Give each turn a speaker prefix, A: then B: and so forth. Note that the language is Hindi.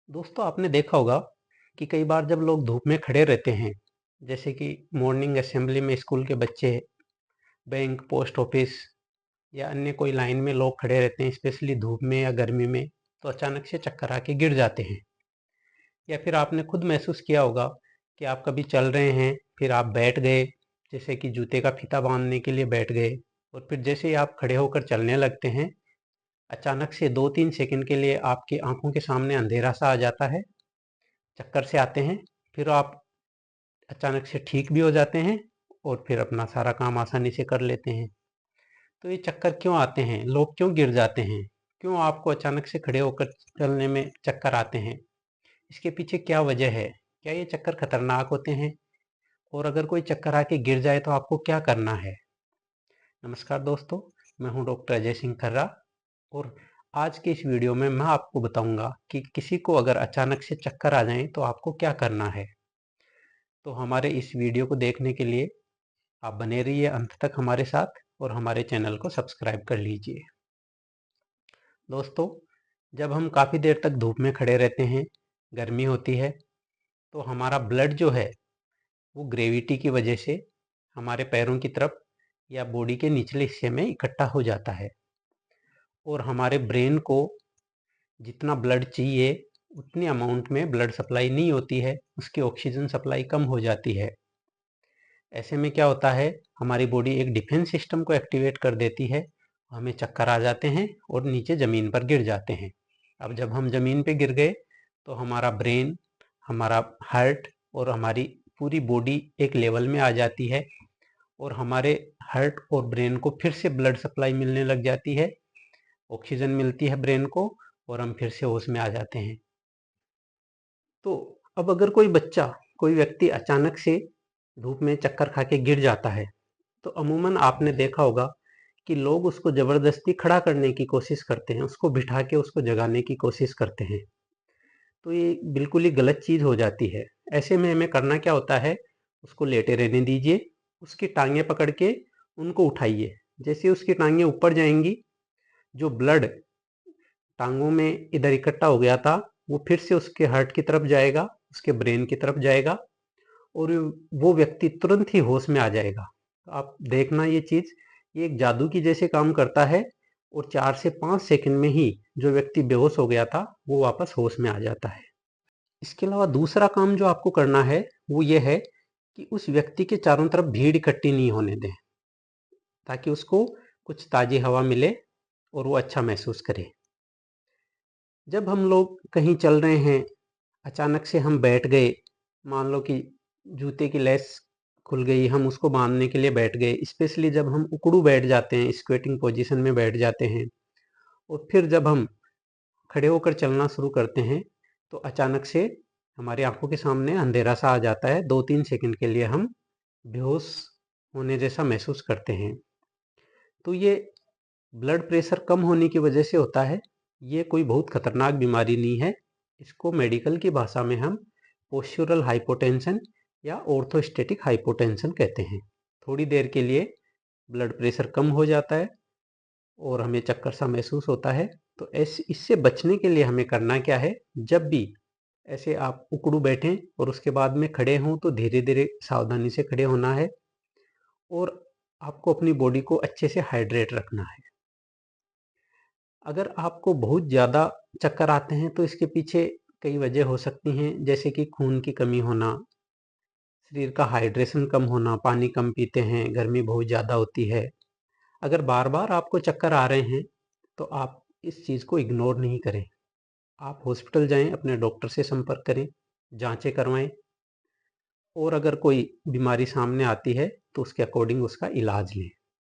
A: दोस्तों आपने देखा होगा कि कई बार जब लोग धूप में खड़े रहते हैं, जैसे कि मॉर्निंग असेंबली में स्कूल के बच्चे, बैंक, पोस्ट ऑफिस या अन्य कोई लाइन में लोग खड़े रहते हैं, स्पेशली धूप में या गर्मी में, तो अचानक से चक्कर आके गिर जाते हैं। या फिर आपने खुद महसूस किया होगा कि आप कभी चल रहे हैं, फिर आप बैठ गए, जैसे कि जूते का फीता बांधने के लिए बैठ गए, और फिर जैसे ही आप खड़े होकर चलने लगते हैं, अचानक से 2-3 सेकंड के लिए आपकी आंखों के सामने अंधेरा सा आ जाता है, चक्कर से आते हैं, फिर आप अचानक से ठीक भी हो जाते हैं और फिर अपना सारा काम आसानी से कर लेते हैं। तो ये चक्कर क्यों आते हैं? लोग क्यों गिर जाते हैं? क्यों आपको अचानक से खड़े होकर चलने में चक्कर आते हैं? इसके पीछे क्या वजह है? क्या ये चक्कर खतरनाक होते हैं? और अगर कोई चक्कर आके गिर जाए तो आपको क्या करना है? नमस्कार दोस्तों, मैं हूं डॉक्टर अजय सिंह खर्रा और आज के इस वीडियो में मैं आपको बताऊंगा कि किसी को अगर अचानक से चक्कर आ जाए तो आपको क्या करना है। तो हमारे इस वीडियो को देखने के लिए आप बने रहिए अंत तक हमारे साथ और हमारे चैनल को सब्सक्राइब कर लीजिए। दोस्तों, जब हम काफ़ी देर तक धूप में खड़े रहते हैं, गर्मी होती है, तो हमारा ब्लड जो है वो ग्रेविटी की वजह से हमारे पैरों की तरफ या बॉडी के निचले हिस्से में इकट्ठा हो जाता है और हमारे ब्रेन को जितना ब्लड चाहिए उतनी अमाउंट में ब्लड सप्लाई नहीं होती है, उसकी ऑक्सीजन सप्लाई कम हो जाती है। ऐसे में क्या होता है, हमारी बॉडी एक डिफेंस सिस्टम को एक्टिवेट कर देती है, हमें चक्कर आ जाते हैं और नीचे ज़मीन पर गिर जाते हैं। अब जब हम ज़मीन पे गिर गए तो हमारा ब्रेन, हमारा हार्ट और हमारी पूरी बॉडी एक लेवल में आ जाती है और हमारे हार्ट और ब्रेन को फिर से ब्लड सप्लाई मिलने लग जाती है, ऑक्सीजन मिलती है ब्रेन को और हम फिर से होश में आ जाते हैं। तो अब अगर कोई बच्चा, कोई व्यक्ति अचानक से धूप में चक्कर खा के गिर जाता है, तो अमूमन आपने देखा होगा कि लोग उसको ज़बरदस्ती खड़ा करने की कोशिश करते हैं, उसको बिठा के उसको जगाने की कोशिश करते हैं। तो ये बिल्कुल ही गलत चीज़ हो जाती है। ऐसे में हमें करना क्या होता है, उसको लेटे रहने दीजिए, उसकी टाँगें पकड़ के उनको उठाइए। जैसे ही उसकी टाँगें ऊपर जाएँगी, जो ब्लड टाँगों में इधर इकट्ठा हो गया था, वो फिर से उसके हार्ट की तरफ जाएगा, उसके ब्रेन की तरफ जाएगा और वो व्यक्ति तुरंत ही होश में आ जाएगा। तो आप देखना ये चीज़, ये एक जादू की जैसे काम करता है और 4 से 5 सेकंड में ही जो व्यक्ति बेहोश हो गया था, वो वापस होश में आ जाता है। इसके अलावा दूसरा काम जो आपको करना है, वो ये है कि उस व्यक्ति के चारों तरफ भीड़ इकट्ठी नहीं होने दें, ताकि उसको कुछ ताज़ी हवा मिले और वो अच्छा महसूस करे। जब हम लोग कहीं चल रहे हैं, अचानक से हम बैठ गए, मान लो कि जूते की लेस खुल गई, हम उसको बांधने के लिए बैठ गए, स्पेशली जब हम उकड़ू बैठ जाते हैं, स्क्वेटिंग पोजीशन में बैठ जाते हैं और फिर जब हम खड़े होकर चलना शुरू करते हैं, तो अचानक से हमारी आंखों के सामने अंधेरा सा आ जाता है। 2-3 सेकंड के लिए हम बेहोश होने जैसा महसूस करते हैं। तो ये ब्लड प्रेशर कम होने की वजह से होता है। ये कोई बहुत खतरनाक बीमारी नहीं है। इसको मेडिकल की भाषा में हम पोस्चुरल हाइपोटेंशन या ऑर्थोस्टैटिक हाइपोटेंशन कहते हैं। थोड़ी देर के लिए ब्लड प्रेशर कम हो जाता है और हमें चक्कर सा महसूस होता है। तो ऐसे इससे बचने के लिए हमें करना क्या है, जब भी ऐसे आप उकड़ू बैठें और उसके बाद में खड़े हों तो धीरे धीरे सावधानी से खड़े होना है और आपको अपनी बॉडी को अच्छे से हाइड्रेट रखना है। अगर आपको बहुत ज़्यादा चक्कर आते हैं तो इसके पीछे कई वजह हो सकती हैं, जैसे कि खून की कमी होना, शरीर का हाइड्रेशन कम होना, पानी कम पीते हैं, गर्मी बहुत ज़्यादा होती है। अगर बार बार आपको चक्कर आ रहे हैं तो आप इस चीज़ को इग्नोर नहीं करें। आप हॉस्पिटल जाएं, अपने डॉक्टर से संपर्क करें, जांचें करवाएं और अगर कोई बीमारी सामने आती है तो उसके अकॉर्डिंग उसका इलाज लें।